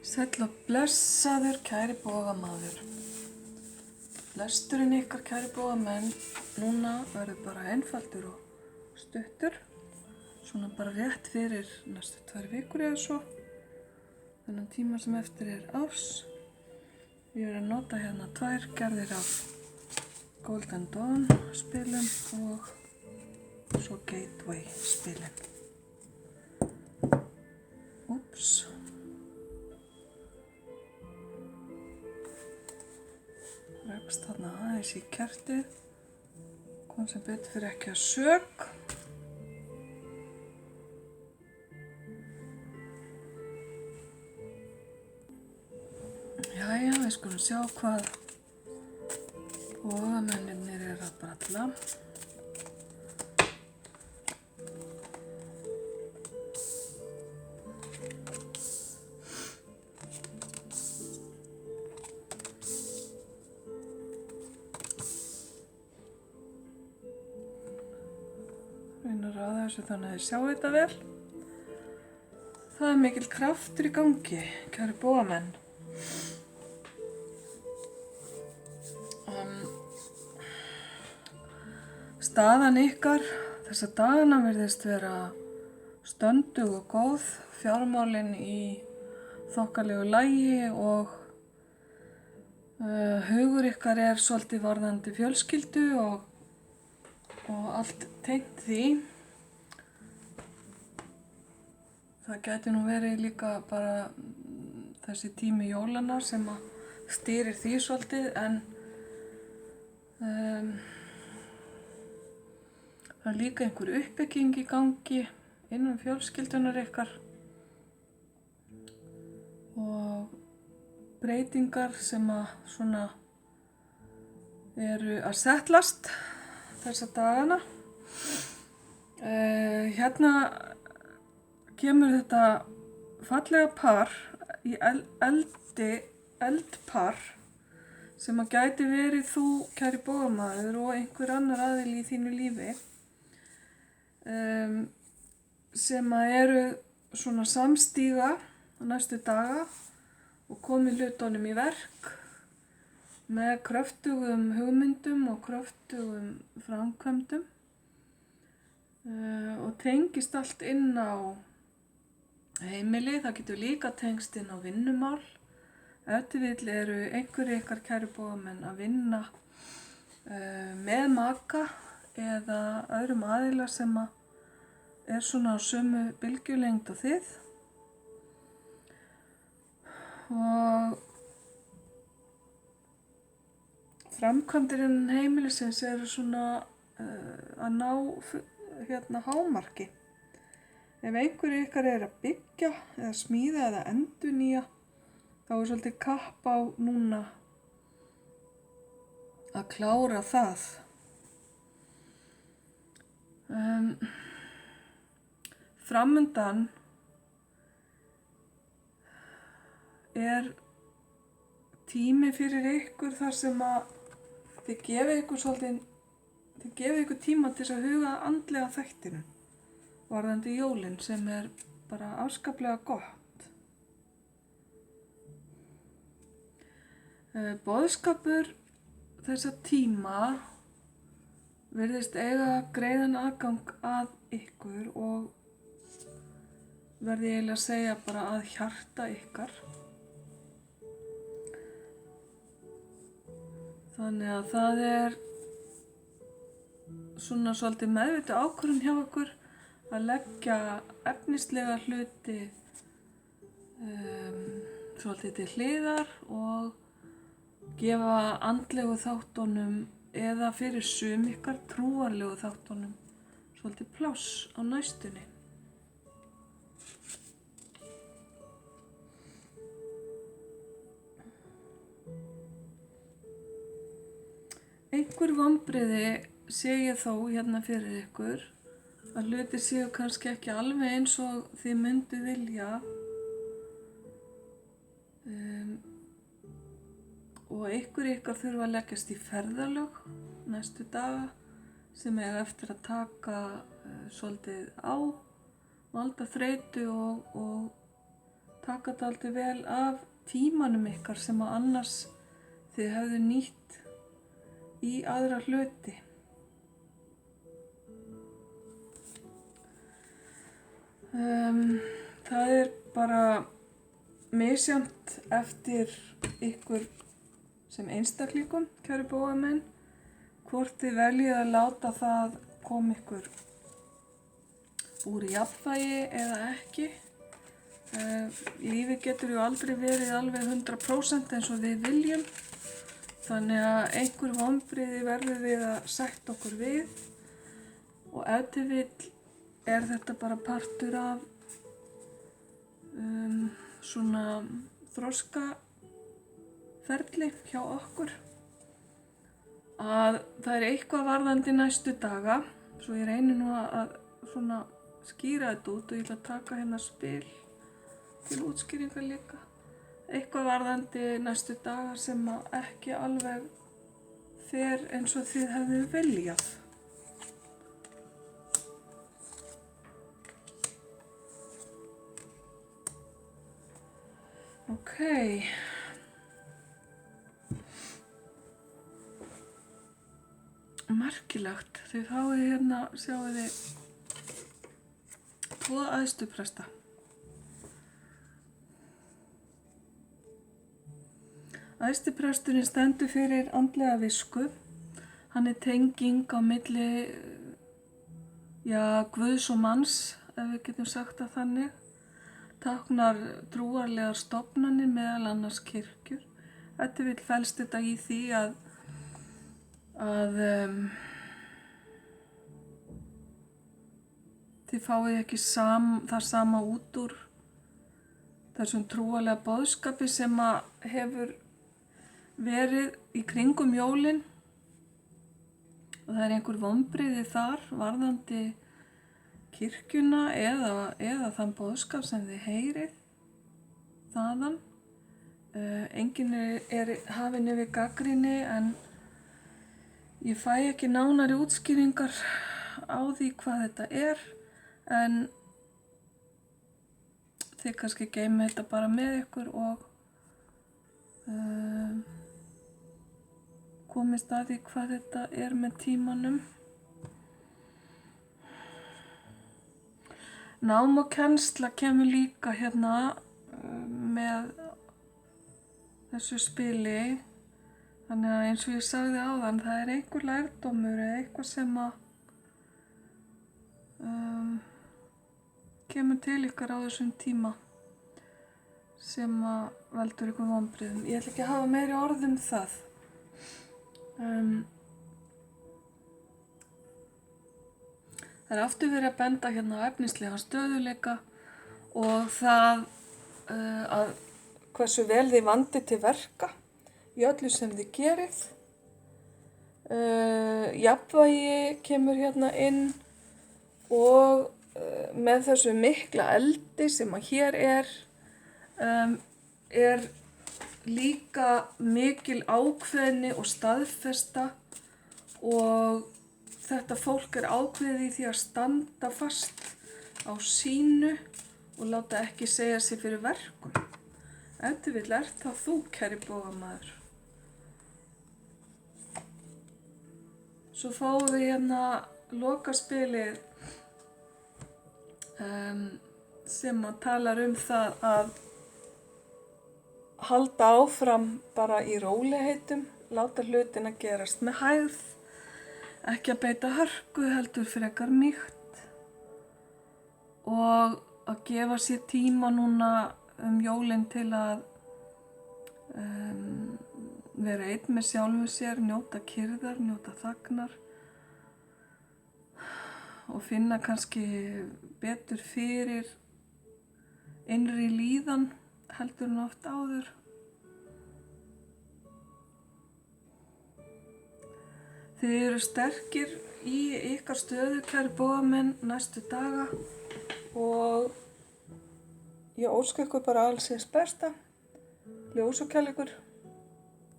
Sæll og blessaður, kæri bogamaður. Lesturinn ykkar, kæri bogamenn, núna verður bara einfaldur og stuttur. Svona bara rétt fyrir næstu 2 vikur eða svo. Þennan tíma sem eftir árs. Ég verður að nota hérna 2 gerðir af Golden Dawn spilum og svo Gateway spilin. Úps. Rekst þarna aðeins í kertið, kom sem betur fyrir ekki að sök. Jæja, við skulum sjá hvað bogamennirnir eru að bralla. Reyna að ráða þessu þannig að þið sjáu þetta vel. Það er mikill kraftur í gangi, kæri bogamenn. Staðan ykkar þessa dagana virðist vera stöndug og góð, fjármálin í þokkalegu lagi og hugur ykkar er svolítið varðandi fjölskyldu og allt tengt því. Það gæti nú verið líka bara þessi tími jólana sem að stýrir því svolítið, en það er líka einhver uppbygging í gangi innan fjölskyldunar ykkar og breytingar sem að svona eru að settlast þessa dagana. Hérna kemur þetta fallega par í eldpar sem að gæti verið þú, kæri bogamaður, og einhver annar aðili í þínu lífi, sem að eru svona samstíga á næstu daga og komið hlutunum í verk með kröftugum hugmyndum og kröftugum framkvæmdum og tengist allt inn á heimili. Það getur líka tengst inn á vinnumál. Ef til vill eru einhverjir ykkar kæru bogamenn að vinna með maka eða öðrum aðila sem að er svona á sömu bylgjulengd og þið. Og framkvæmdir innan heimilisins eru svona að ná hámarki. Ef einhverju ykkar er að byggja eða smíða eða endurnýja, þá er svolítið kapp á núna að klára það. Framundan er tími fyrir ykkur þar sem að þið gefið ykkur tíma til að huga andlega þættinu varðandi jólin, sem er bara afskaplega gott. Boðskapur þessa tíma virðist eiga greiðan aðgang að ykkur og verði eiginlega að segja bara að hjarta ykkar. Þannig að það er svona svolítið meðvituð ákvörðun hjá ykkur að leggja efnislega hluti svolítið til hliðar og gefa andlegu þáttunum eða fyrir sum ykkar trúarlegu þáttunum svolítið pláss á næstunni. Einhver vonbrigði sé ég þó hérna fyrir ykkur, að hlutir séu kannski ekki alveg eins og þið myndu vilja, og einhver ykkar þurfa að leggjast í ferðalög næstu daga sem eiga eftir að taka svolítið á, valda þreytu og taka dálítið vel af tímanum ykkar sem að annars þið hefðu nýtt í aðra hluti. Það er bara misjafnt eftir ykkur sem einstaklingum, kæru bógamenn, hvort þið veljið að láta það koma ykkur úr jafnvægi eða ekki. Lífið getur ju aldrei verið alveg 100% eins og við viljum, þannig að einhver vonbrigði verður við að sætta okkur við, og ef til vill er þetta bara partur af svona þroskaferli hjá okkur, að það er eitthvað varðandi næstu daga, svo ég reyni nú að svona skýra þetta út, og ég ætla að taka hérna spil til útskýringar líka. Eitthvað varðandi næstu daga sem að ekki alveg fer eins og þið hefðu viljað. Ok. Merkilegt. Þið fáið hérna, sjáu þið, 2 æðstupresta. Æðstipresturinn stendur fyrir andlega visku. Hann er tenging á milli, Guðs og manns, ef við getum sagt það þannig. Táknar trúarlegar stofnanir, meðal annars kirkjur. Þetta vill felst þetta í því að þið fáið ekki það sama út úr þessum trúarlega boðskapi sem að hefur verið í kringum jólin, og það er einhver vonbrigði þar varðandi kirkjuna eða þann boðskap sem þið heyrið þaðan. Enginn er hafinn yfir gagnrýni, en ég fæ ekki nánari útskýringar á því hvað þetta er, en þið kannski geymið þetta bara með ykkur og komist að því hvað þetta er með tímanum. Nám og kennsla kemur líka hérna með þessu spili, þannig að eins og ég sagði áðan, það er einhver lærdómur eða eitthvað sem að kemur til ykkar á þessum tíma sem að veldur ykkur vonbrigðum. Ég ætla ekki að hafa meiri orð það. Það er aftur verið að benda hérna á efnislegan stöðuleika og það að hversu vel þið vandið til verka í öllu sem þið gerið. Jafnvægi kemur hérna inn, og með þessu mikla eldi sem að hér er líka mikil ákveðni og staðfesta, og þetta fólk er ákveðið í því að standa fast á sínu og láta ekki segja sig fyrir verkum. Ef þið vill það þú, kæri bógamaður. Svo fáum við hérna lokaspilið sem að talar það að halda áfram bara í róliheitum, láta hlutina gerast með hægð, ekki að beita hörku, heldur frekar mýkt, og að gefa sér tíma núna jólin til að vera einn með sjálfu sér, njóta kyrrðar, njóta þagnar og finna kannski betur fyrir innri líðan heldur en oft áður. Þið eru sterkir í ykkar stöðu, kæru bógamenn, næstu daga, og ég óska ykkur bara alls hins besta, ljós og kærleikur.